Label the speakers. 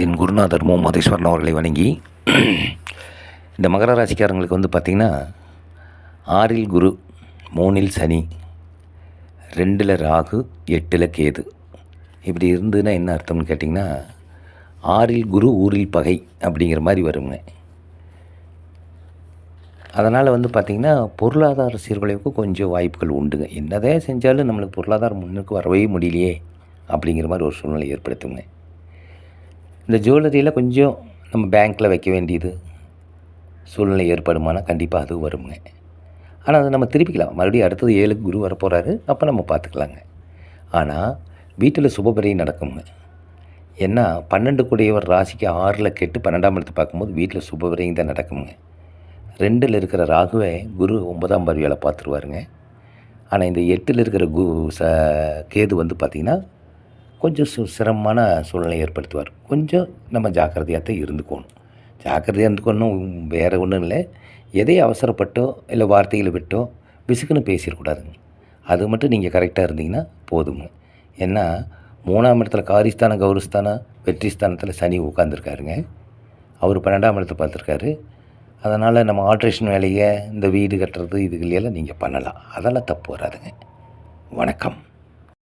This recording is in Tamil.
Speaker 1: என் குருநாதர் மாதேஸ்வரன் அவர்களை வணங்கி இந்த மகர ராசிக்காரங்களுக்கு வந்து பார்த்திங்கன்னா 6ல் குரு, 3ல் சனி, 2ல் ராகு, 8ல் கேது இப்படி இருந்ததுன்னா என்ன அர்த்தம்னு கேட்டிங்கன்னா 6ல் குரு ஊரில் பகை அப்படிங்கிற மாதிரி வருங்க. அதனால் வந்து பார்த்திங்கன்னா பொருளாதார சீர்குலைவுக்கு கொஞ்சம் வாய்ப்புகள் உண்டுங்க. என்னதான் செஞ்சாலும் நம்மளுக்கு பொருளாதாரம் முன்னுக்கு வரவே முடியலையே அப்படிங்கிற மாதிரி ஒரு சூழ்நிலை ஏற்படுத்துங்க. இந்த ஜுவல்லரியில் கொஞ்சம் நம்ம பேங்க்கில் வைக்க வேண்டியது சூழ்நிலை ஏற்படுமானால் கண்டிப்பாக அது வருங்க. ஆனால் அதை நம்ம திருப்பிக்கலாம். மறுபடியும் அடுத்தது 7க்கு குரு வரப்போகிறாரு, அப்போ நம்ம பார்த்துக்கலாங்க. ஆனால் வீட்டில் சுபபரியம் நடக்குங்க. ஏன்னா 12 கூடியவர் ராசிக்கு 6ல் கெட்டு 12ஆம் இடத்தை பார்க்கும்போது வீட்டில் சுபபரியம் தான் நடக்குங்க. 2ல் இருக்கிற ராகுவை குரு 9ஆம் பார்வையால் பார்த்துருவாருங்க. ஆனால் இந்த 8ல் இருக்கிற கேது வந்து பார்த்திங்கன்னா கொஞ்சம் சிரமமான சூழ்நிலை ஏற்படுத்துவார். கொஞ்சம் நம்ம ஜாக்கிரதையாக தான் இருந்துக்கணும். ஜாக்கிரதையாக இருந்துக்கணும், வேறு ஒன்றும் இல்லை. எதை அவசரப்பட்டோ இல்லை வார்த்தைகளை விட்டோ பிசுக்குன்னு பேசிடக்கூடாதுங்க. அது மட்டும் நீங்கள் கரெக்டாக இருந்தீங்கன்னா போதுங்க. ஏன்னா 3ஆம் இடத்துல காரிஸ்தானம், கௌரஸ்தானம், வெற்றி ஸ்தானத்தில் சனி உட்காந்துருக்காருங்க. அவர் 12ஆம் இடத்தை பார்த்துருக்காரு. அதனால் நம்ம ஆல்ட்ரேஷன் வேலையை, இந்த வீடு கட்டுறது இதுகளெல்லாம் நீங்கள் பண்ணலாம். அதெல்லாம் தப்பு வராதுங்க. வணக்கம்.